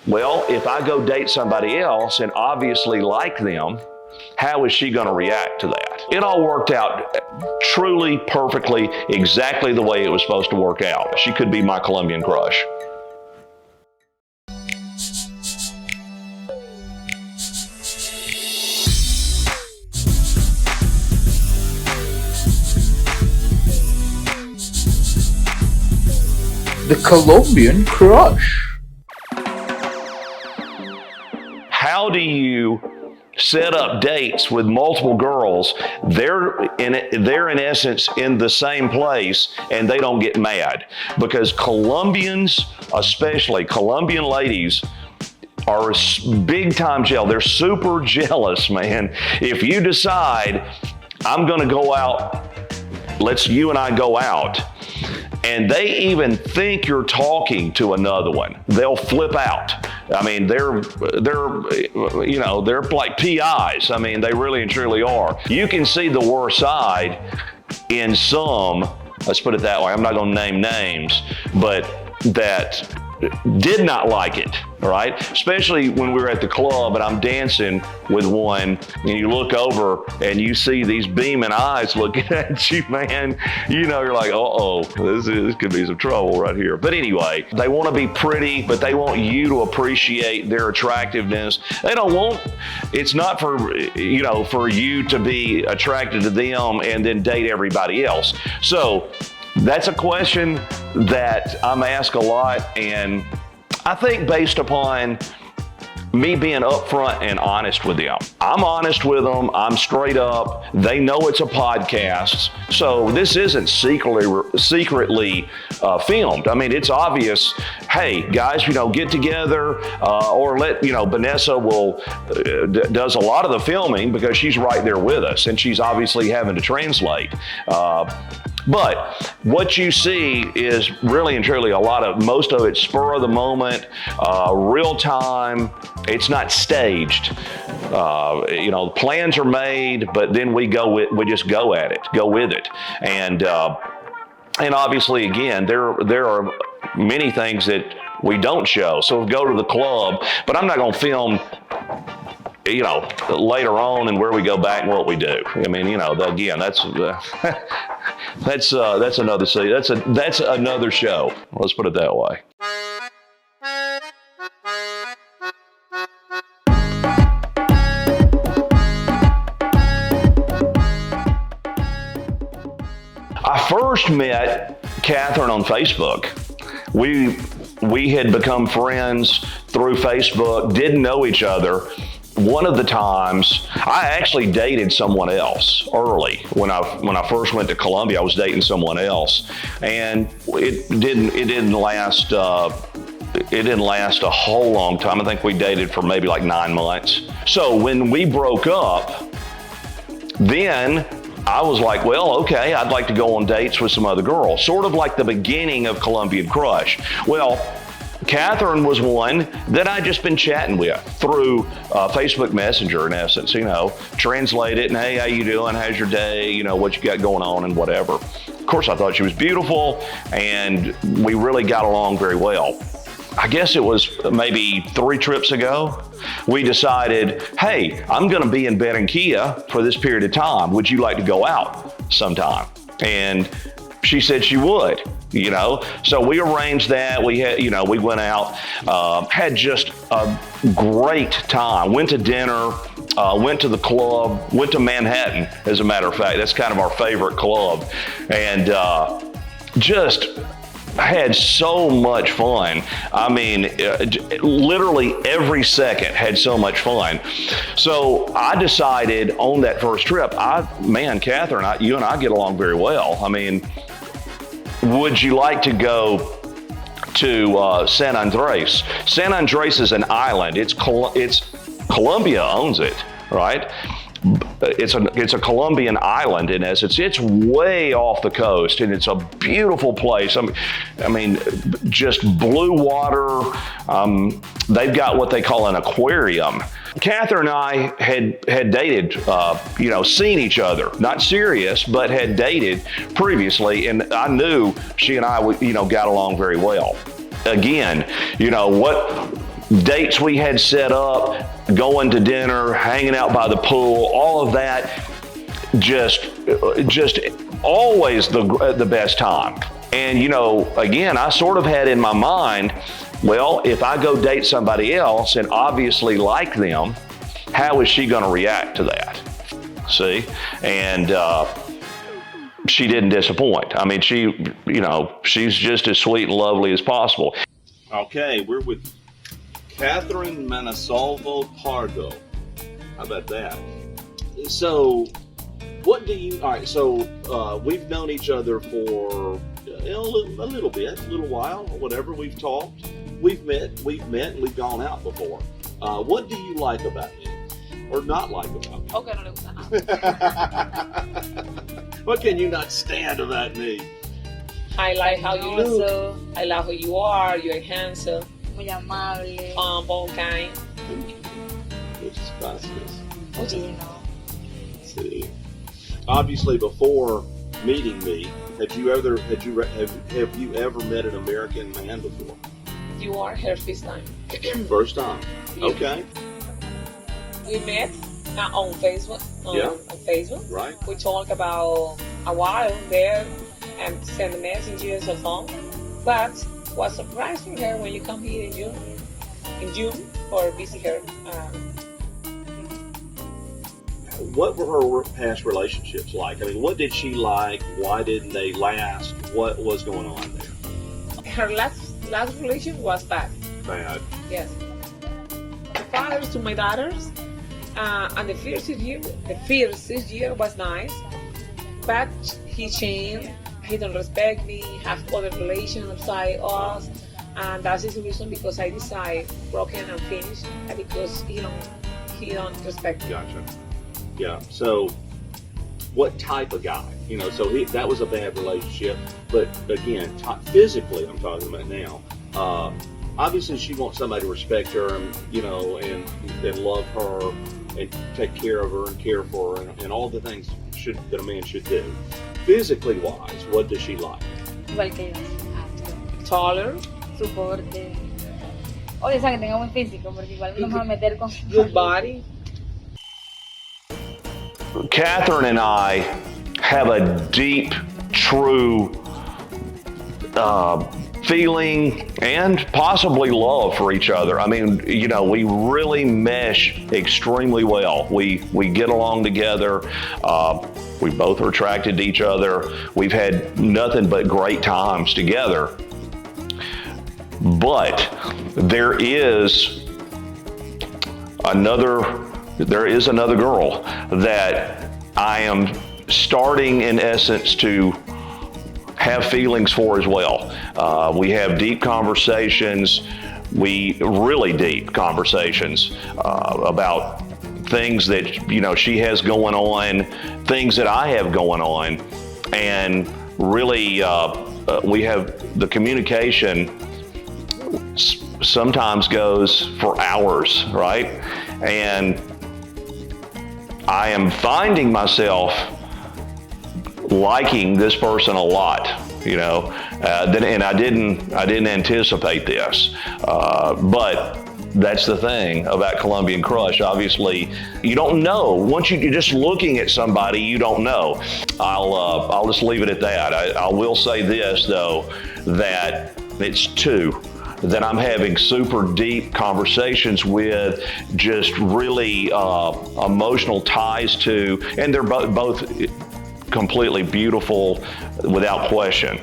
Well, if I go date somebody else and obviously like them, how is she going to react to that? It all worked out truly, perfectly, exactly the way it was supposed to work out. She could be my Colombian crush. The Colombian crush. How do you set up dates with multiple girls? They're in essence in the same place and they don't get mad, because Colombians, especially Colombian ladies, are big time jealous. They're super jealous, man. If you decide I'm gonna go out, you and I go out, and they even think you're talking to another one, they'll flip out. I mean, they're like PIs. I mean, they really and truly are. You can see the worst side in some, let's put it that way, I'm not gonna name names, but that did not like it, right? Especially when we were at the club and I'm dancing with one and you look over and you see these beaming eyes looking at you, man. You know, you're like, uh-oh, this could be some trouble right here. But anyway, they want to be pretty, but they want you to appreciate their attractiveness. It's not for you to be attracted to them and then date everybody else. So that's a question that I'm asked a lot, and I think based upon me being upfront and honest with them. I'm honest with them, I'm straight up, they know it's a podcast, so this isn't secretly filmed. I mean, it's obvious, hey, guys, get together, or Vanessa does a lot of the filming because she's right there with us, and she's obviously having to translate. But what you see is really and truly most of it spur of the moment, real time. It's not staged. Plans are made, but then we just go at it, go with it. And obviously, again, there are many things that we don't show. So we go to the club, but I'm not going to film later on and where we go back and what we do. I mean, again, that's another that's another show. Let's put it that way. I first met Catherine on Facebook. We had become friends through Facebook, didn't know each other. One of the times, I actually dated someone else early. When I first went to Colombia, I was dating someone else, and it didn't last a whole long time. I think we dated for maybe like 9 months. So when we broke up, then I was like, well, okay, I'd like to go on dates with some other girls, sort of like the beginning of Colombian Crush. Well, Catherine was one that I'd just been chatting with through Facebook Messenger, in essence, translate it and, hey, how you doing? How's your day? What you got going on and whatever. Of course, I thought she was beautiful and we really got along very well. I guess it was maybe 3 trips ago, we decided, hey, I'm gonna be in Barranquilla for this period of time. Would you like to go out sometime? And she said she would. So we arranged that. We went out, had just a great time. Went to dinner, went to the club, went to Manhattan, as a matter of fact. That's kind of our favorite club. And just had so much fun. I mean, literally every second had so much fun. So I decided on that first trip, Catherine, you and I get along very well. I mean, would you like to go to San Andres? San Andres is an island. It's Colombia owns it, right? It's a Colombian island in essence. It's way off the coast, and it's a beautiful place. I mean, just blue water. They've got what they call an aquarium. Catherine and I had dated, seen each other, not serious, but had dated previously, and I knew she and I, got along very well. Again, dates we had set up, going to dinner, hanging out by the pool, all of that, just always the best time. And again, I sort of had in my mind, well, if I go date somebody else and obviously like them, how is she going to react to that? See? And she didn't disappoint. I mean, she's just as sweet and lovely as possible. Okay, we're with Catherine Manasalvo Pardo. How about that? So, what do you, all right, so we've known each other for a little bit, a little while, or whatever. We've talked, we've met, and we've gone out before. What do you like about me? Or not like about me? Okay, no le gusta nada. What can you not stand about me? I like how you look. I like who you are. You're handsome. Muy amable. Humble, kind. Muchas gracias. Oye, Let's see. Obviously, before meeting me, have you ever met an American man before? You are her first time. First time. Yeah. Okay. We met on Facebook. On Facebook. Right. We talked about a while there and sent messages or phone. But was surprised for her when you come here in June for visit her. What were her past relationships like? I mean, what did she like? Why didn't they last? What was going on there? Her last relationship was bad. Bad. Yes. The fathers to my daughters, and the first year was nice, but he changed. He don't respect me. Have other relations outside us, and that's the reason because I decide broken and finished because he don't respect me. Gotcha. Yeah. So, what type of guy? So that was a bad relationship. But again, physically, I'm talking about now. Obviously, she wants somebody to respect her, and love her, and take care of her, and care for her, and all the things that a man should do. Physically wise, what does she like? igual que yo. Alto. Taller, Su porte. Oye, o sea, que tenga buen físico, porque igual nos vamos a meter con su good body. Catherine and I have a deep, true feeling and possibly love for each other. I mean, we really mesh extremely well. We get along together. We both are attracted to each other. We've had nothing but great times together. But there is another girl that I am starting, in essence, to have feelings for as well. We have deep conversations, really deep conversations about things that she has going on, things that I have going on, and really we have the communication sometimes goes for hours, right? And I am finding myself liking this person a lot, and I didn't anticipate this, but that's the thing about Colombian Crush. Obviously, you don't know. Once you're just looking at somebody, you don't know. I'll just leave it at that. I will say this though, that it's two that I'm having super deep conversations with, just really emotional ties to, and they're both completely beautiful without question.